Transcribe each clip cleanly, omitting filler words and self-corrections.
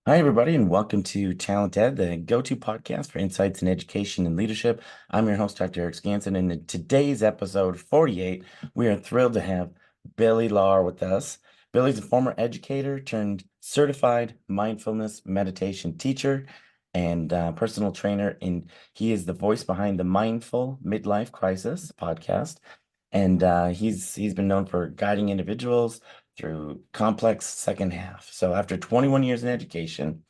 Hi, everybody, and welcome to TalentED, the go-to podcast for insights in education and leadership. I'm your host, Dr. Eric Scanson, and in today's episode 48, we are thrilled to have Billy Lahr with us. Billy's a former educator turned certified mindfulness meditation teacher and personal trainer, and he is the voice behind the Mindful Midlife Crisis podcast. And he's been known for guiding individuals through complex second half. So after 21 years in education,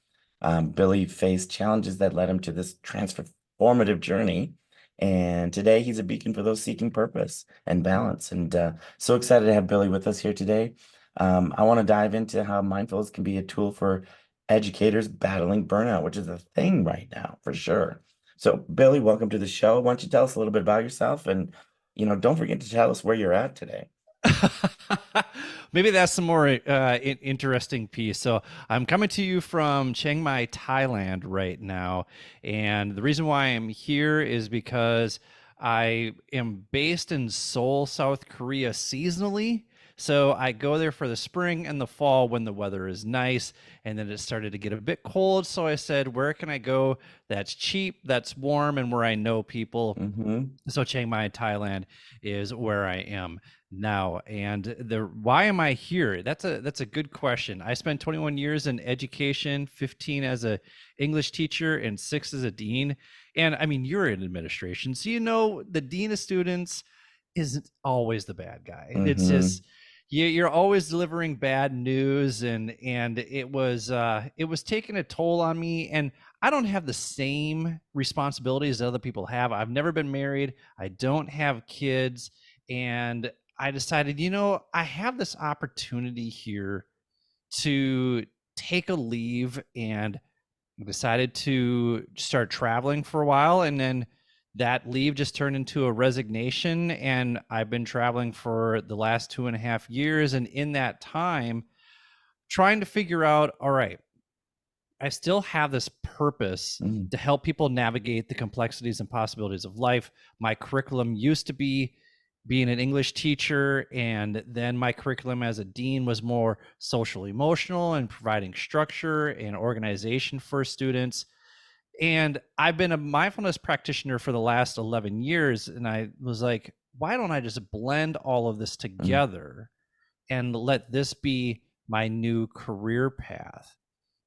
Billy faced challenges that led him to this transformative journey. And today he's a beacon for those seeking purpose and balance. And so excited to have Billy with us here today. I want to dive into how mindfulness can be a tool for educators battling burnout, which is a thing right now for sure. So Billy, welcome to the show. Why don't you tell us a little bit about yourself and don't forget to tell us where you're at today. Maybe that's the more interesting piece. So I'm coming to you from Chiang Mai, Thailand right now. And the reason why I'm here is because I am based in Seoul, South Korea seasonally. So I go there for the spring and the fall when the weather is nice. And then it started to get a bit cold. So I said, where can I go that's cheap, that's warm, and where I know people? Mm-hmm. So Chiang Mai, Thailand is where I am now. And the why am I here? That's a good question. I spent 21 years in education, 15 as a English teacher, and 6 as a dean. And I mean, you're in administration, so you know the dean of students isn't always the bad guy. It's Mm-hmm. just you're always delivering bad news, and it was taking a toll on me. And I don't have the same responsibilities that other people have. I've never been married. I don't have kids. And I decided, I have this opportunity here to take a leave, and decided to start traveling for a while. And then that leave just turned into a resignation. And I've been traveling for the last 2.5 years. And in that time, trying to figure out, all right, I still have this purpose Mm-hmm. to help people navigate the complexities and possibilities of life. My curriculum used to be being an English teacher, and then my curriculum as a dean was more social emotional and providing structure and organization for students. And I've been a mindfulness practitioner for the last 11 years, and I was like, why don't I just blend all of this together and let this be my new career path?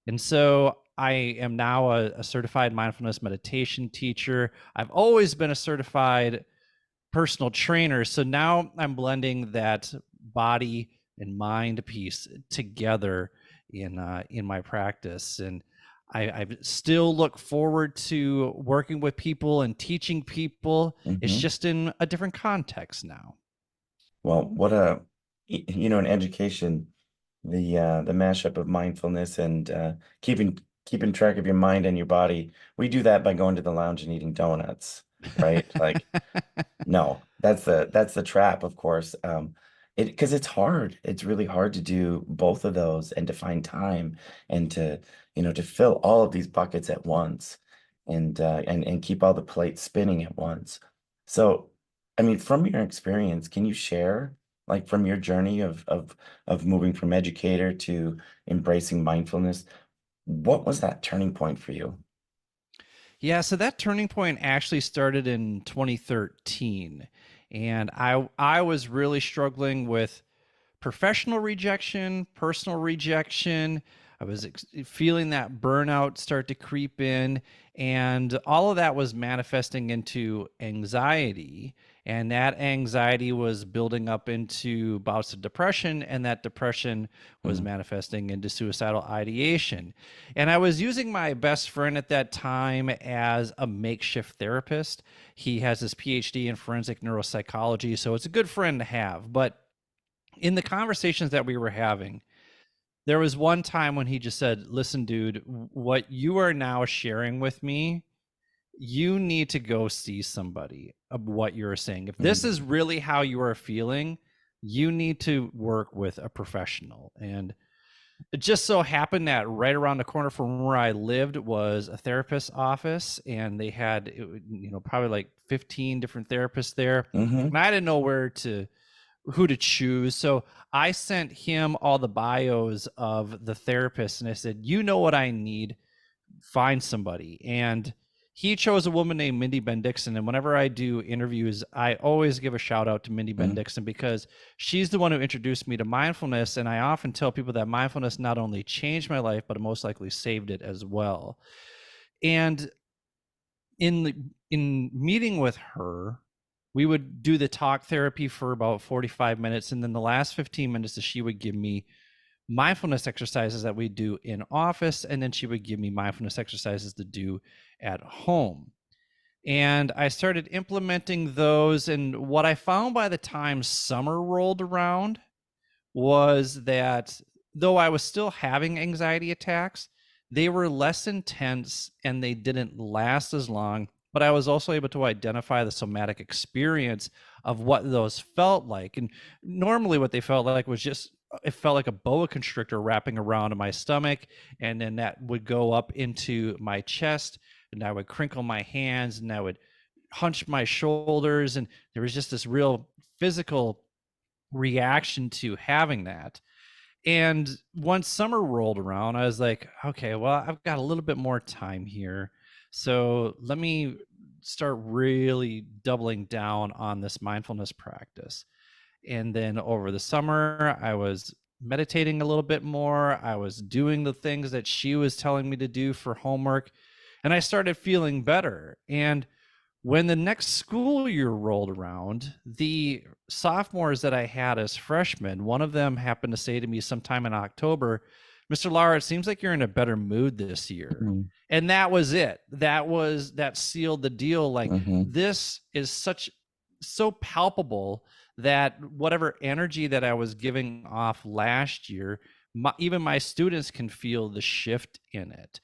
And so I am now a certified mindfulness meditation teacher. I've always been a certified personal trainer. So now I'm blending that body and mind piece together in my practice. And I still look forward to working with people and teaching people. It's Mm-hmm. just in a different context now. Well, in education, the mashup of mindfulness and keeping track of your mind and your body, we do that by going to the lounge and eating donuts, right? Like, no, that's the trap, of course. Because it's hard. It's really hard to do both of those and to find time and to fill all of these buckets at once and keep all the plates spinning at once. So, I mean, from your experience, can you share like from your journey of moving from educator to embracing mindfulness, what was that turning point for you? Yeah, so that turning point actually started in 2013. And I was really struggling with professional rejection, personal rejection. I was feeling that burnout start to creep in, and all of that was manifesting into anxiety. And that anxiety was building up into bouts of depression, and that depression was Mm, manifesting into suicidal ideation. And I was using my best friend at that time as a makeshift therapist. He has his PhD in forensic neuropsychology, so it's a good friend to have. But in the conversations that we were having, there was one time when he just said, "Listen, dude, what you are now sharing with me, you need to go see somebody of what you're saying. If this mm, is really how you are feeling, you need to work with a professional." And it just so happened that right around the corner from where I lived was a therapist's office, and they had, probably like 15 different therapists there. mhm, And I didn't know who to choose. So I sent him all the bios of the therapists, and I said, "You know what I need? Find somebody." And he chose a woman named Mindy Bendixson. And whenever I do interviews, I always give a shout out to Mindy mm, Bendixson because she's the one who introduced me to mindfulness. And I often tell people that mindfulness not only changed my life, but it most likely saved it as well. And in meeting with her, we would do the talk therapy for about 45 minutes, and then the last 15 minutes that she would give me mindfulness exercises that we do in office, and then she would give me mindfulness exercises to do at home. And I started implementing those, and what I found by the time summer rolled around was that though I was still having anxiety attacks, they were less intense and they didn't last as long. But I was also able to identify the somatic experience of what those felt like. And normally, what they felt like was just, it felt like a boa constrictor wrapping around my stomach. And then that would go up into my chest, and I would crinkle my hands, and I would hunch my shoulders. And there was just this real physical reaction to having that. And once summer rolled around, I was like, okay, well, I've got a little bit more time here. So let me start really doubling down on this mindfulness practice. And then over the summer, I was meditating a little bit more. I was doing the things that she was telling me to do for homework, and I started feeling better. And when the next school year rolled around, the sophomores that I had as freshmen, one of them happened to say to me sometime in October, "Mr. Lahr, it seems like you're in a better mood this year." mm, And that was it. That sealed the deal. Like, mhm, this is so palpable that whatever energy that I was giving off last year, even my students can feel the shift in it.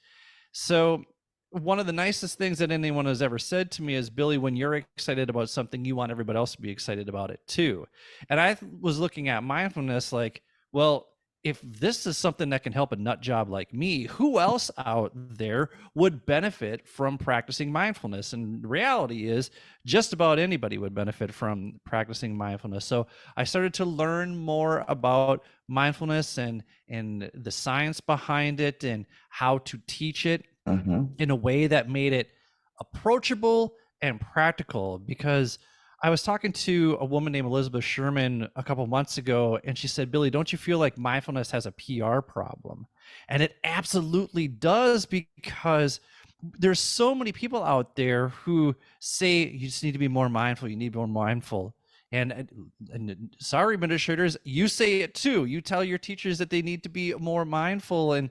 So, one of the nicest things that anyone has ever said to me is, "Billy, when you're excited about something, you want everybody else to be excited about it too." And I was looking at mindfulness like, well, if this is something that can help a nut job like me, who else out there would benefit from practicing mindfulness? And the reality is, just about anybody would benefit from practicing mindfulness. So I started to learn more about mindfulness and the science behind it and how to teach it mhm, in a way that made it approachable and practical. Because I was talking to a woman named Elizabeth Sherman a couple months ago, and she said, "Billy, don't you feel like mindfulness has a PR problem?" And it absolutely does, because there's so many people out there who say you just need to be more mindful, you need to be more mindful. And sorry, administrators, you say it too. You tell your teachers that they need to be more mindful, and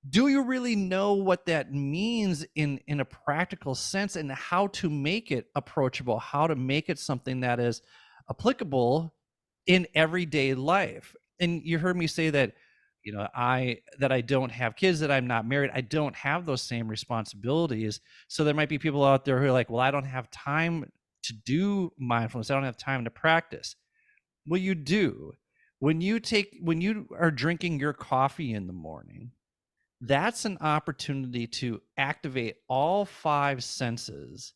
do you really know what that means in a practical sense, and how to make it approachable, how to make it something that is applicable in everyday life? And you heard me say that, I don't have kids, that I'm not married, I don't have those same responsibilities. So there might be people out there who are like, well, I don't have time to do mindfulness, I don't have time to practice. Well, you do. When you are drinking your coffee in the morning, that's an opportunity to activate all five senses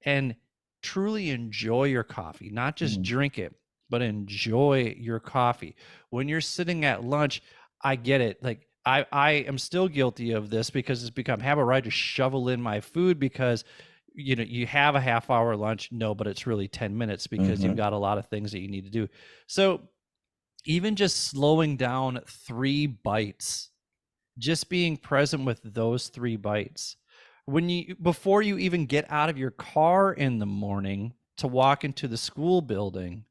and truly enjoy your coffee, not just mm, drink it, but enjoy your coffee. When you're sitting at lunch, I get it. Like, I am still guilty of this because it's become habit, right? To shovel in my food because you have a half hour lunch. No, but it's really 10 minutes because you've mhm, got a lot of things that you need to do. So even just slowing down 3 bites just being present with those 3 bites. When you before you even get out of your car in the morning to walk into the school building,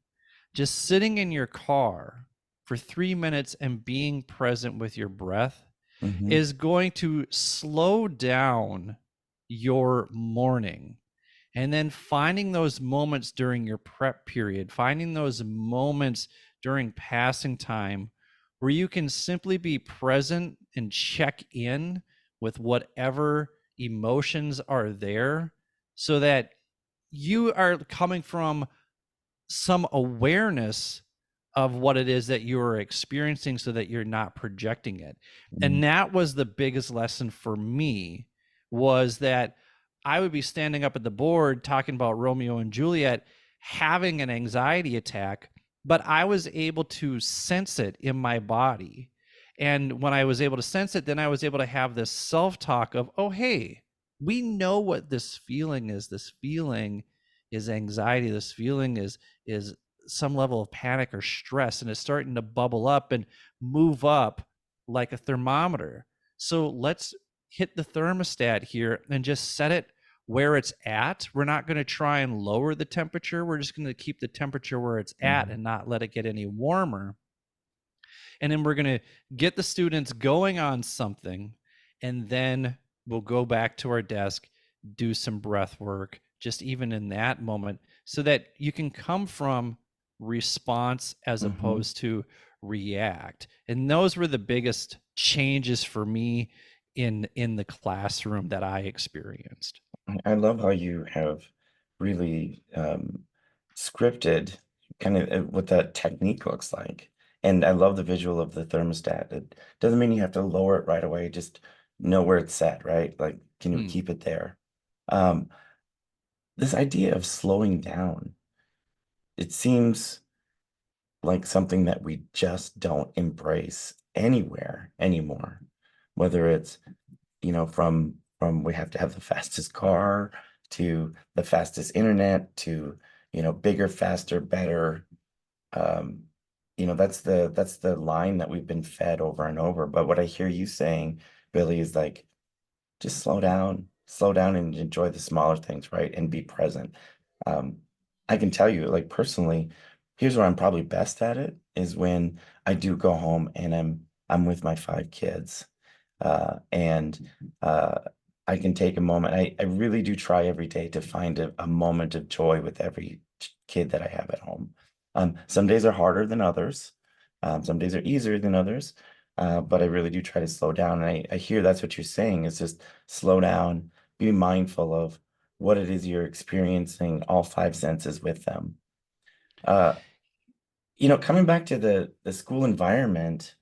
just sitting in your car for 3 minutes and being present with your breath Hmm. is going to slow down your morning. And then finding those moments during your prep period, finding those moments during passing time where you can simply be present and check in with whatever emotions are there so that you are coming from some awareness of what it is that you're experiencing so that you're not projecting it. And that was the biggest lesson for me, was that I would be standing up at the board talking about Romeo and Juliet having an anxiety attack, but I was able to sense it in my body. And when I was able to sense it, then I was able to have this self-talk of, oh, hey, we know what this feeling is. This feeling is anxiety. This feeling is some level of panic or stress, and it's starting to bubble up and move up like a thermometer. So let's hit the thermostat here and just set it where it's at. We're not going to try and lower the temperature. We're just going to keep the temperature where it's at Hmm. and not let it get any warmer. And then we're going to get the students going on something, and then we'll go back to our desk, do some breath work, just even in that moment, so that you can come from response as Hmm. opposed to react. And those were the biggest changes for me in the classroom that I experienced. I love how you have really scripted kind of what that technique looks like. And I love the visual of the thermostat. It doesn't mean you have to lower it right away, just know where it's set, right? Like, can you Hmm. keep it there? Um, this idea of slowing down, it seems like something that we just don't embrace anywhere anymore. Whether it's, from we have to have the fastest car to the fastest internet to, bigger, faster, better. Um, that's the line that we've been fed over and over. But what I hear you saying, Billy, is like just slow down and enjoy the smaller things, right? And be present. Um, I can tell you, like personally, here's where I'm probably best at it is when I do go home and I'm with my 5 kids. And I can take a moment. I really do try every day to find a moment of joy with every kid that I have at home. Some days are harder than others. Some days are easier than others. But I really do try to slow down. And I hear that's what you're saying is just slow down, be mindful of what it is you're experiencing, all 5 senses with them. Uh, Coming back to the school environment,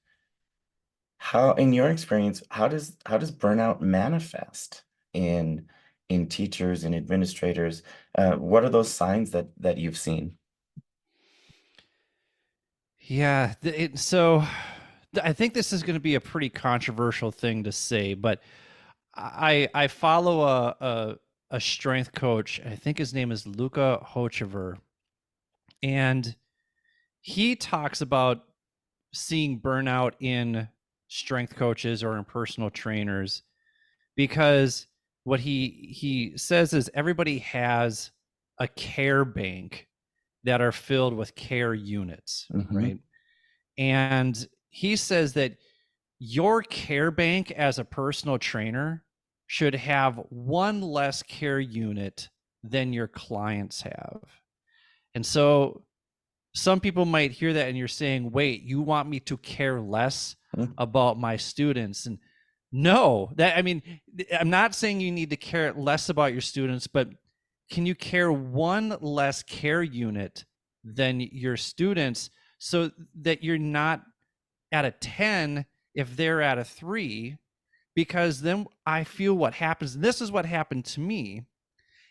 how, in your experience, how does burnout manifest in in teachers and administrators? What are those signs that you've seen? Yeah. I think this is going to be a pretty controversial thing to say, but I follow a strength coach. I think his name is Luca Hochever, and he talks about seeing burnout in strength coaches or in personal trainers, because what he says is everybody has a care bank that are filled with care units, Hmm. right? And he says that your care bank as a personal trainer should have one less care unit than your clients have. And so some people might hear that and you're saying, wait, you want me to care less about my students? And no, that, I mean, I'm not saying you need to care less about your students, but can you care one less care unit than your students so that you're not at a 10 if they're at a 3? Because then I feel what happens, and this is what happened to me,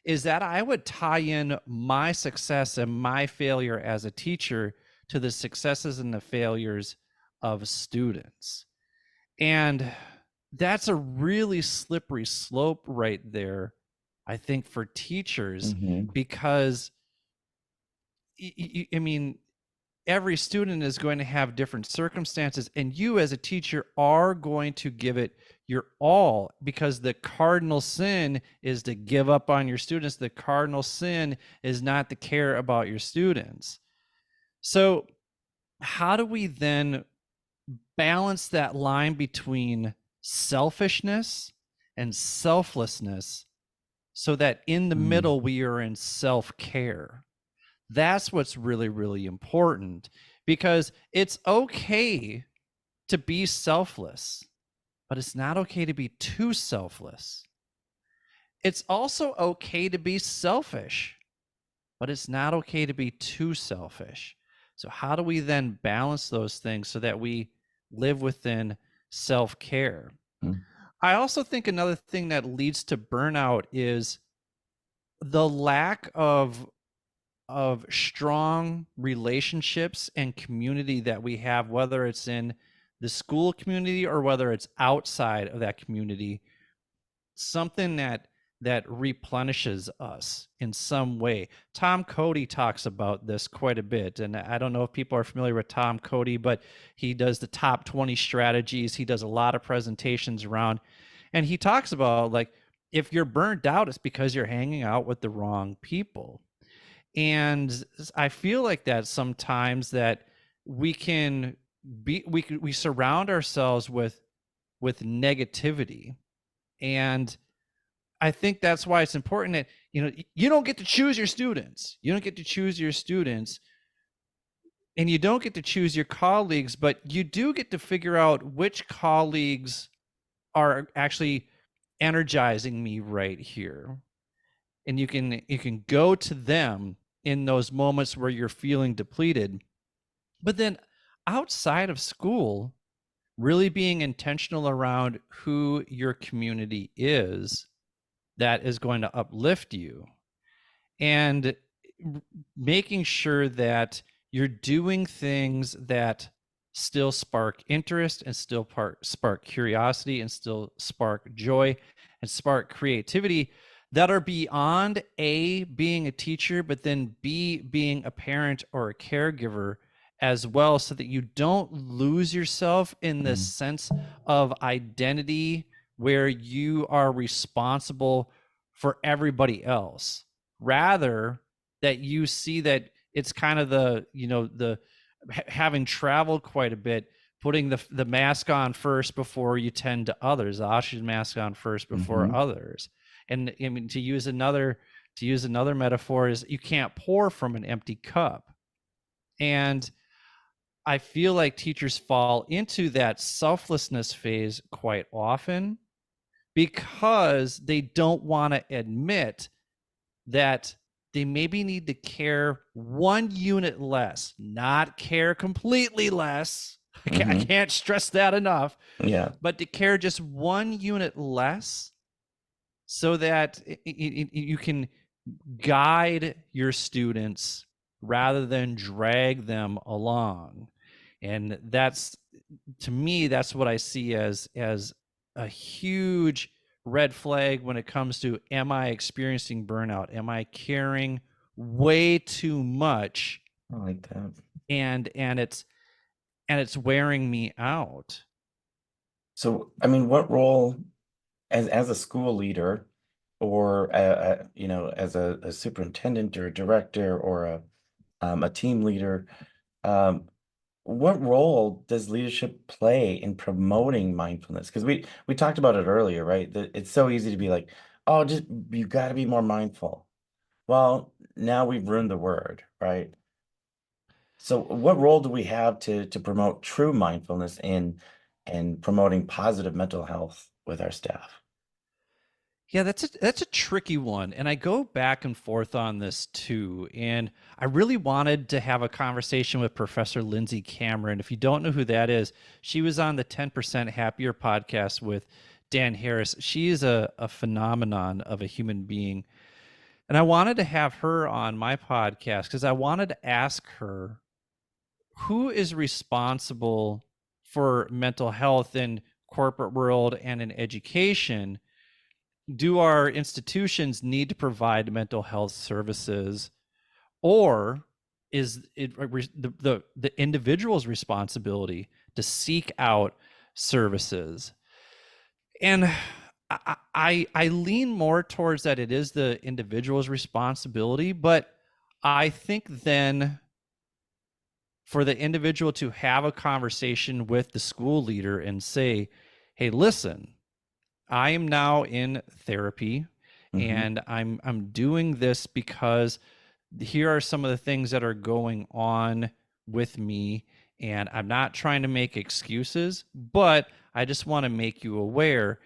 is that I would tie in my success and my failure as a teacher to the successes and the failures of students. And that's a really slippery slope right there, I think, for teachers, Hmm. because I mean, every student is going to have different circumstances, and you as a teacher are going to give it your all, because the cardinal sin is to give up on your students. The cardinal sin is not to care about your students. So how do we then balance that line between selfishness and selflessness so that in the Mm, middle we are in self-care? That's what's really, really important, because it's okay to be selfless, but it's not okay to be too selfless. It's also okay to be selfish, but it's not okay to be too selfish. So, how do we then balance those things so that we live within self care? mm, I also think another thing that leads to burnout is the lack of strong relationships and community that we have, whether it's in the school community or whether it's outside of that community, something that replenishes us in some way. Tom Cody talks about this quite a bit, and I don't know if people are familiar with Tom Cody, but he does the top 20 strategies. He does a lot of presentations around, and he talks about, like, if you're burnt out, it's because you're hanging out with the wrong people. And I feel like that sometimes, that we can we surround ourselves with negativity. And I think that's why it's important that, you don't get to choose your students. You don't get to choose your students, and you don't get to choose your colleagues, but you do get to figure out which colleagues are actually energizing me right here. And you can go to them in those moments where you're feeling depleted. But then outside of school, really being intentional around who your community is that is going to uplift you, and making sure that you're doing things that still spark interest and still spark curiosity and still spark joy and spark creativity, that are beyond A, being a teacher, but then B, being a parent or a caregiver as well, so that you don't lose yourself in this mm, sense of identity where you are responsible for everybody else. Rather, that you see that it's kind of the having traveled quite a bit, putting the mask on first before you tend to others, the oxygen mask on first before mhm, others. And I mean, to use another metaphor, is you can't pour from an empty cup. And I feel like teachers fall into that selflessness phase quite often, because they don't want to admit that they maybe need to care 1 unit less, not care completely less. I mhm. can't stress that enough, Yeah. but to care just 1 unit less, so that you can guide your students rather than drag them along. And that's, to me, that's what I see as a huge red flag when it comes to, am I experiencing burnout? Am I caring way too much, I like that. and it's wearing me out? So, I mean, what role as a school leader or as a superintendent or a director or a team leader, um, what role does leadership play in promoting mindfulness? Because we talked about it earlier, right? That it's so easy to be like, oh, just you got to be more mindful. Well, now we've ruined the word, right? So what role do we have to promote true mindfulness in promoting positive mental health with our staff? Yeah, that's a tricky one, and I go back and forth on this too. And I really wanted to have a conversation with Professor Lindsay Cameron. If you don't know who that is, she was on the 10% Happier podcast with Dan Harris. She is a phenomenon of a human being, and I wanted to have her on my podcast because I wanted to ask her, who is responsible for mental health in corporate world and in education? Do our institutions need to provide mental health services, or is the individual's responsibility to seek out services. And I lean more towards that it is the individual's responsibility, but I think then for the individual to have a conversation with the school leader and say, hey, listen, I am now in therapy Mm-hmm. and I'm doing this because here are some of the things that are going on with me, and I'm not trying to make excuses, but I just want to make you aware.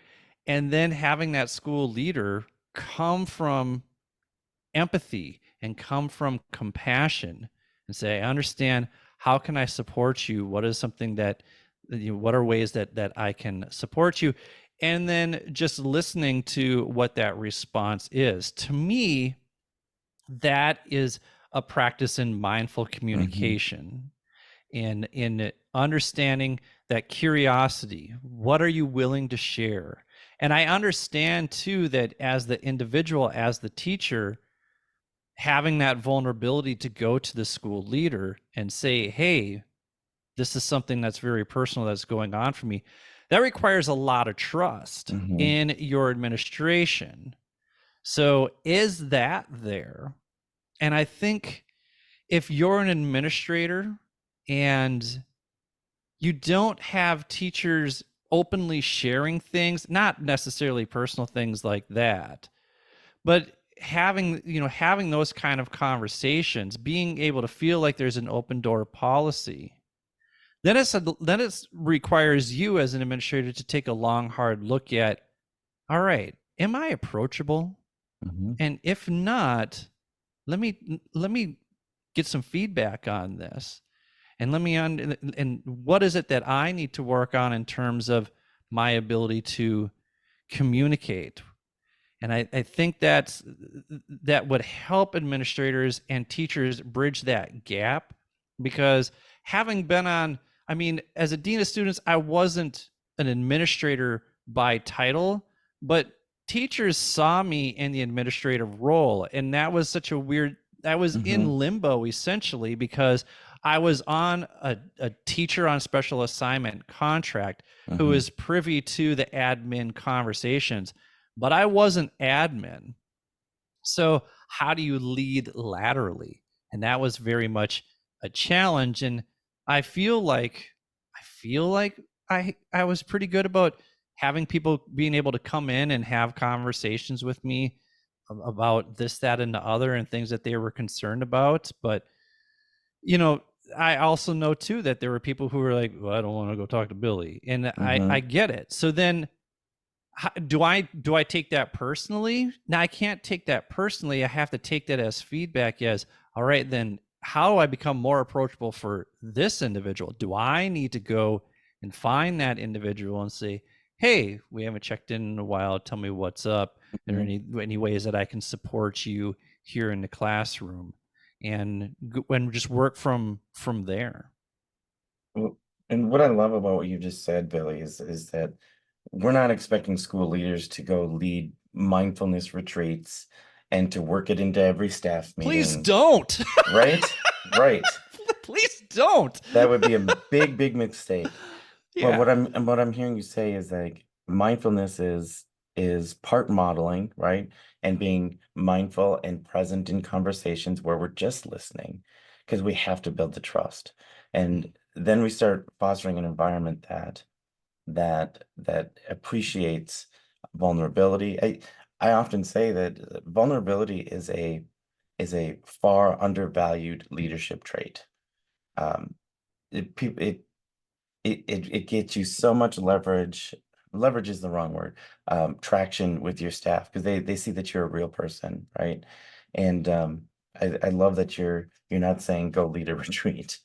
And then having that school leader come from empathy and come from compassion and say, I understand, how can I support you? What is something that, what are ways that I can support you? And then just listening to what that response is. To me, that is a practice in mindful Mm-hmm. communication, in understanding that curiosity. What are you willing to share? And I understand too that as the individual, as the teacher, having that vulnerability to go to the school leader and say, hey, this is something that's very personal that's going on for me, that requires a lot of trust Mm-hmm. in your administration. So is that there? And I think if you're an administrator and you don't have teachers openly sharing things, not necessarily personal things like that, but having those kind of conversations, being able to feel like there's an open door policy, then it requires you as an administrator to take a long hard look at, all right, am I approachable? Mm-hmm. And if not, let me get some feedback on this, and and what is it that I need to work on in terms of my ability to communicate. And I think that would help administrators and teachers bridge that gap, because having been on, I mean, as a dean of students, I wasn't an administrator by title, but teachers saw me in the administrative role. And that was such a weird, I was Mm-hmm. in limbo essentially, because I was on a teacher on special assignment contract who Mm-hmm. is privy to the admin conversations, but I wasn't admin. So how do you lead laterally? And that was very much a challenge. And I feel like I was pretty good about having people being able to come in and have conversations with me about this, that, and the other, and things that they were concerned about. But you know, I also know too that there were people who were like, well, I don't want to go talk to Billy. And I Mm-hmm. get it. So then do I take that personally? Now I can't take that personally. I have to take that as feedback, as all right, then how do I become more approachable for this individual? Do I need to go and find that individual and say, hey, we haven't checked in a while, tell me what's up? Are there Mm-hmm. any ways that I can support you here in the classroom? And just work from there. Well, and what I love about what you just said, Billy, is that we're not expecting school leaders to go lead mindfulness retreats and to work it into every staff Please meeting, don't. right? Right. Please don't. That would be a big, big mistake. But Yeah. what I'm hearing you say is like mindfulness is part modeling, right? And being mindful and present in conversations where we're just listening, because we have to build the trust. And then we start fostering an environment that appreciates vulnerability. I often say that vulnerability is a far undervalued leadership trait. Um, it, peop- it gets you so much leverage. Leverage is the wrong word. Traction with your staff, because they see that you're a real person, right? And I love that you're not saying go lead a retreat.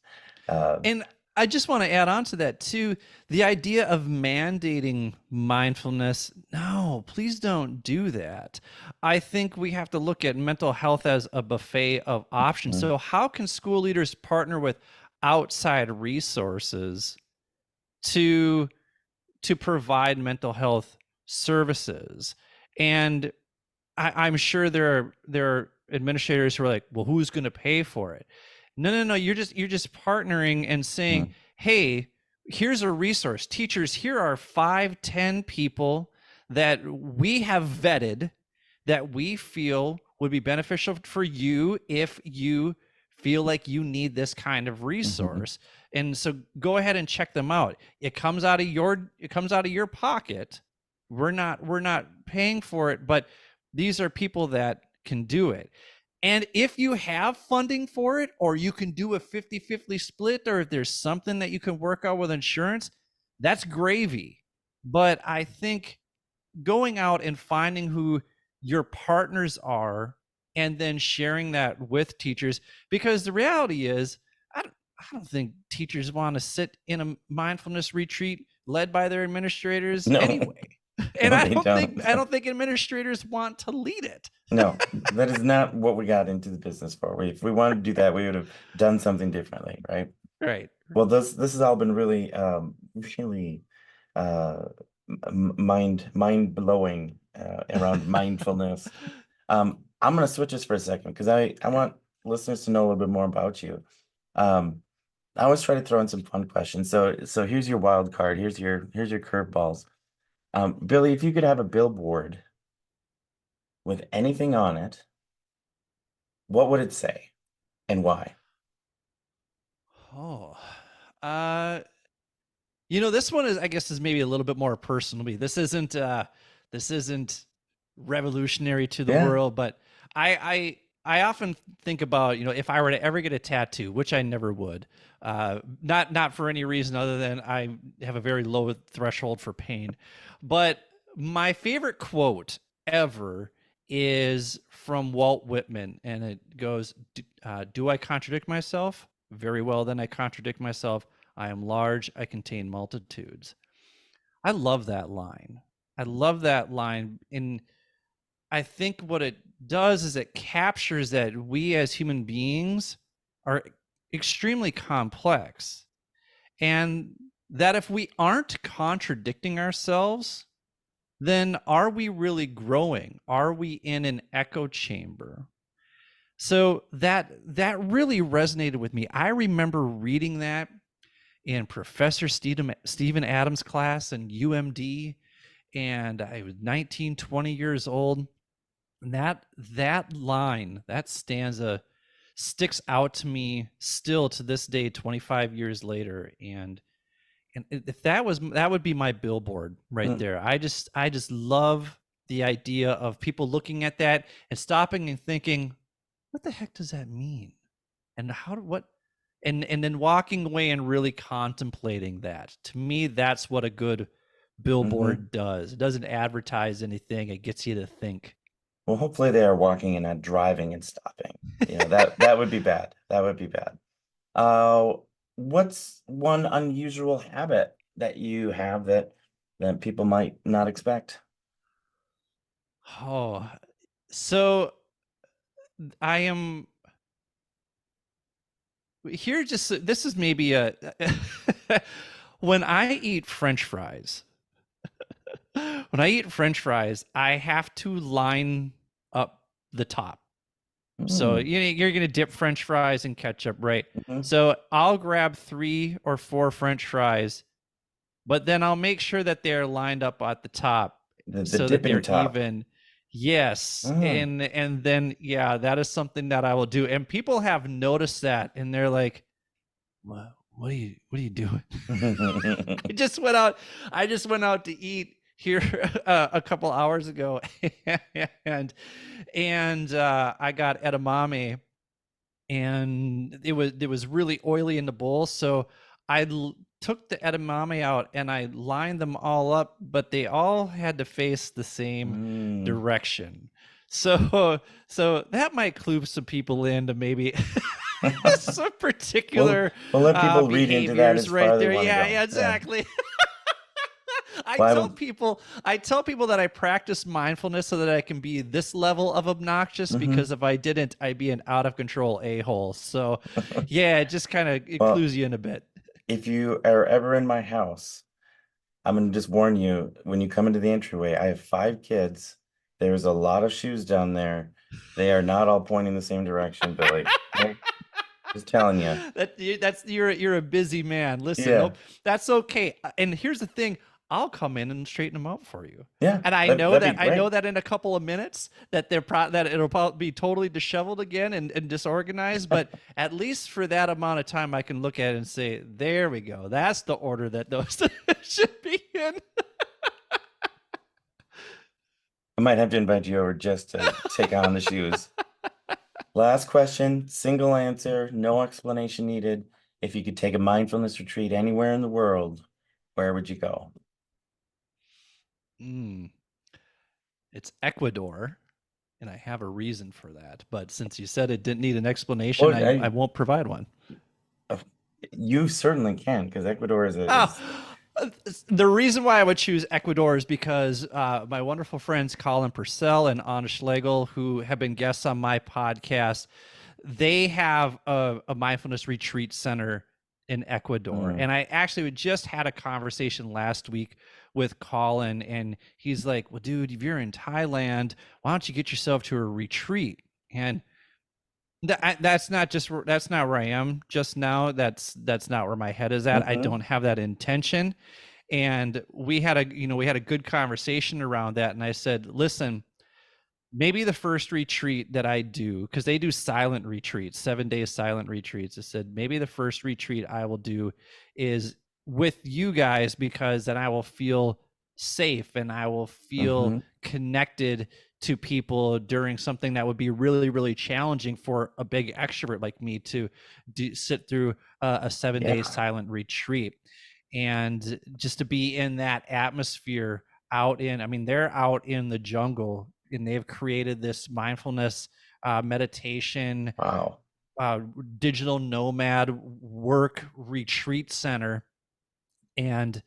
Uh, And I just want to add on to that too. The idea of mandating mindfulness, no, please don't do that. I think we have to look at mental health as a buffet of options. mhm, So, how can school leaders partner with outside resources to provide mental health services? And I'm sure there are administrators who are like, well, who's going to pay for it? No. You're just partnering and saying, Mm, "Hey, here's a resource. Teachers, here are 5, 10 people that we have vetted that we feel would be beneficial for you if you feel like you need this kind of mhm. resource." And so go ahead and check them out. It comes out of your pocket. We're not paying for it, but these are people that can do it. And if you have funding for it, or you can do a 50-50 split, or if there's something that you can work out with insurance, that's gravy. But I think going out and finding who your partners are and then sharing that with teachers, because the reality is, I don't think teachers want to sit in a mindfulness retreat led by their administrators No, anyway. And no, I they don't think don't. I don't think administrators want to lead it. No, that is not what we got into the business for. If we wanted to do that, we would have done something differently, right? Right. Well, this has all been really, really uh, mind blowing around mindfulness. I'm going to switch this for a second because I want listeners to know a little bit more about you. Um, I always try to throw in some fun questions. So here's your wild card. Here's your curveballs. Billy, if you could have a billboard with anything on it, what would it say and why? Oh, uh, this one is, I guess, is maybe a little bit more personal to me. This isn't revolutionary to the Yeah. world, but I often think about, if I were to ever get a tattoo, which I never would, not for any reason other than I have a very low threshold for pain. But my favorite quote ever is from Walt Whitman, and it goes, "Do I contradict myself? Very well, then I contradict myself. I am large, I contain multitudes." I love that line. I love that line. And I think what it does is it captures that we as human beings are extremely complex. And that if we aren't contradicting ourselves, then are we really growing? Are we in an echo chamber? So that really resonated with me. I remember reading that in Professor Stephen Adams' class in UMD, and I was 19, 20 years old. And that line, that stanza sticks out to me still to this day, 25 years later. And if that would be my billboard right Mm, there. I just love the idea of people looking at that and stopping and thinking, what the heck does that mean? And what and then walking away and really contemplating that. To me, that's what a good hmm. billboard does. It doesn't advertise anything, it gets you to think. Well, hopefully they are walking and not driving and stopping. That would be bad. That would be bad. Uh, what's one unusual habit that you have that people might not expect? Oh, so I am here. Just this is maybe a when I eat French fries. When I eat French fries, I have to line up the top. So Mm, you're gonna dip French fries in ketchup, right? hmm. So I'll grab 3 or 4 French fries, but then I'll make sure that they're lined up at the top The so that dipping they're top. even. Yes, Mm. and then yeah, that is something that I will do, and people have noticed that, and they're like, what are you doing?" I just went out. I just went out to eat here a couple hours ago, and I got edamame, and it was really oily in the bowl. So took the edamame out and I lined them all up, but they all had to face the same Mm. direction. So so that might clue some people into maybe some We'll particular we'll let people read into that behaviors as far right as they there. want to Yeah, go. yeah, Yeah. exactly. I Well, I tell will. people I tell people that I practice mindfulness so that I can be this level of obnoxious, Hmm. because if I didn't, I'd be an out of control a-hole. So yeah, it just kind of it Well, clues you in a bit. if you are ever in my house, I'm gonna just warn you when you come into the entryway, I have 5 kids. There's a lot of shoes down there. They are not all pointing the same direction, Billy. Okay? Just telling you. That's you're a busy man. Listen, Yeah. nope, that's okay. And here's the thing: I'll come in and straighten them out for you. Yeah. And That'd be I know great. that in a couple of minutes that that it'll probably be totally disheveled again and disorganized. But at least for that amount of time, I can look at it and say, "There we go. That's the order that those should be in." I might have to invite you over just to take on the shoes. Last question, single answer, no explanation needed. If you could take a mindfulness retreat anywhere in the world, where would you go? Mm, it's Ecuador, and I have a reason for that. But since you said it didn't need an explanation, Well, I won't provide one. uh, you certainly can, because Ecuador Oh, is the reason why I would choose Ecuador is because my wonderful friends Colin Purcell and Anna Schlegel, who have been guests on my podcast, they have a mindfulness retreat center in Ecuador. mm, And I actually just had a conversation last week with Colin, and he's like, "Well, dude, if you're in Thailand, why don't you get yourself to a retreat?" And that's not where I am just now. That's not where my head is at. I hmm don't have that intention. And we had a good conversation around that. And I said, listen, maybe the first retreat that I do, because they do silent retreats, 7 days silent retreats. I said, maybe the first retreat I will do is with you guys, because then I will feel safe and I will feel hmm connected to people during something that would be really, really challenging for a big extrovert like me to sit through a 7 day Yeah. silent retreat. And just to be in that atmosphere out in, I mean, they're out in the jungle and they've created this mindfulness meditation, Wow. uh, digital nomad work retreat center. And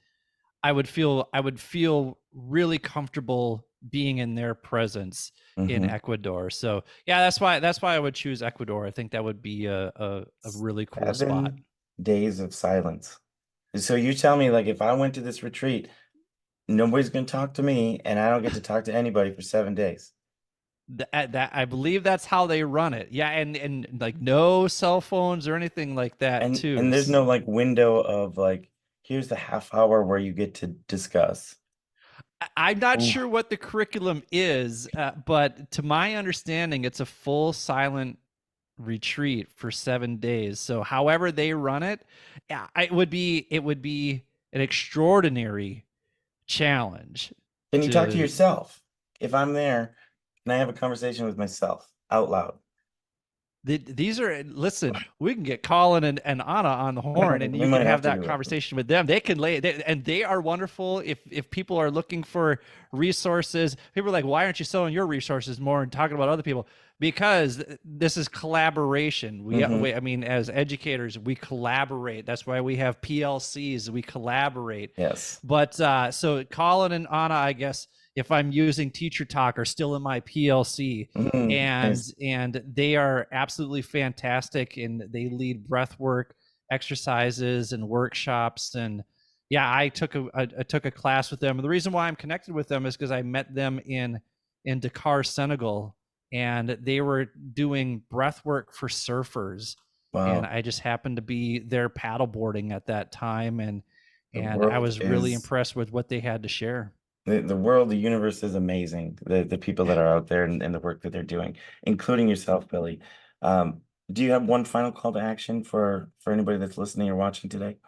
I would feel really comfortable being in their presence in hmm Ecuador. So yeah, that's why I would choose Ecuador. I think that would be a really cool spot. 7 days of silence. So you tell me, like, if I went to this retreat, nobody's gonna talk to me, and I don't get to talk to anybody for 7 days. That I believe that's how they run it. Yeah, and like no cell phones or anything like that And too. there's no like window of like, here's the half hour where you get to discuss. I'm not Ooh. sure what the curriculum is, but to my understanding, it's a full silent retreat for 7 days. So, however they run it, yeah, it would be an extraordinary challenge Can you talk to to yourself? If I'm there, can I have a conversation with myself out loud? these are listen, we can get Colin and Anna on the horn and We you can might have have to that do it. conversation with them. They can and they are wonderful. If people are looking for resources, people are like, why aren't you selling your resources more and talking about other people? Because this is collaboration. hmm I mean, as educators, we collaborate. That's why we have PLCs. We collaborate. Yes. But so Colin and Anna, I guess, if I'm using Teacher Talk, are still in my PLC, Nice. and they are absolutely fantastic, and they lead breath work exercises and workshops. And yeah, I took a class with them. And the reason why I'm connected with them is because I met them in Dakar, Senegal, and they were doing breath work for surfers. And Wow. I just happened to be there paddleboarding at that time, The and I world was really is impressed with what they had to share. the world, the universe is amazing. The people that are out there and the work that they're doing, including yourself, Billy. Um, do you have one final call to action for anybody that's listening or watching today?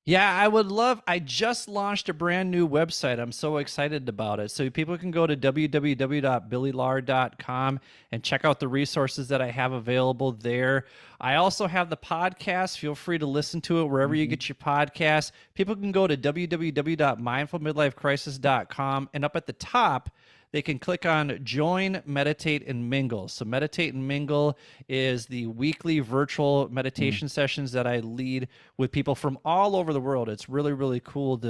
Yeah, I would love. I just launched a brand new website. I'm so excited about it. So people can go to www.billylahr.com and check out the resources that I have available there. I also have the podcast. Feel free to listen to it wherever you hmm get your podcasts. People can go to www.mindfulmidlifecrisis.com and up at the top, they can click on join, meditate, and mingle. So, meditate and mingle is the weekly virtual meditation sessions that I lead with people from all over the world. It's really, really cool.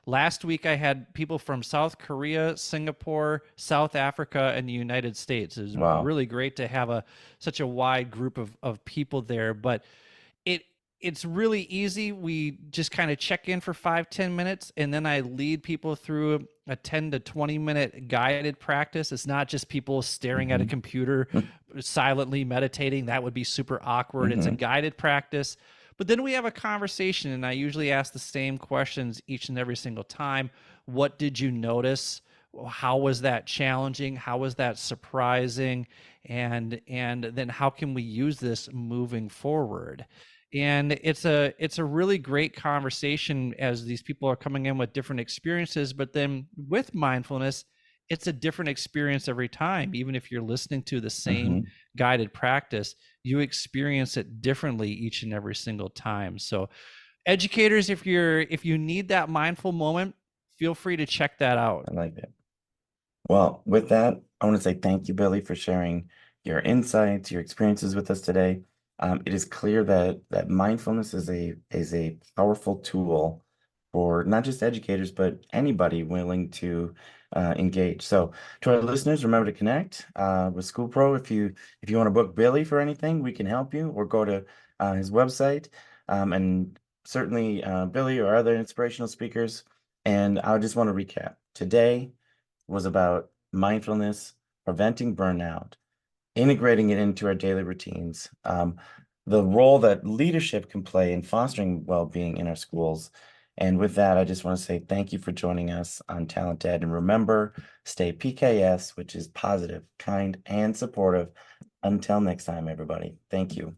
Last week I had people from South Korea, Singapore, South Africa, and the United States. It was Wow. really great to have such a wide group of people there. But it it's really easy. We just kind of check in for 5-10 minutes, and then I lead people through a 10 to 20 minute guided practice. It's not just people staring at a Hmm. computer silently meditating. That would be super awkward. It's a Hmm. guided practice. But then we have a conversation, and I usually ask the same questions each and every single time. What did you notice? How was that challenging? How was that surprising? And then how can we use this moving forward? And it's a really great conversation as these people are coming in with different experiences. But then with mindfulness, it's a different experience every time. Even if you're listening to the same Hmm. guided practice, you experience it differently each and every single time. So educators, if you need that mindful moment, feel free to check that out. I like that. Well, with that, I want to say thank you, Billy, for sharing your insights, your experiences with us today. It is clear that mindfulness is a powerful tool for not just educators, but anybody willing to engage. So, to our listeners, remember to connect with School Pro. If you want to book Billy for anything, we can help you, or go to his website, and certainly Billy or other inspirational speakers. And I just want to recap today was about mindfulness, preventing burnout, integrating it into our daily routines, the role that leadership can play in fostering well-being in our schools. And with that, I just want to say thank you for joining us on TalentED. And remember, stay PKS, which is positive, kind, and supportive. Until next time, everybody. Thank you.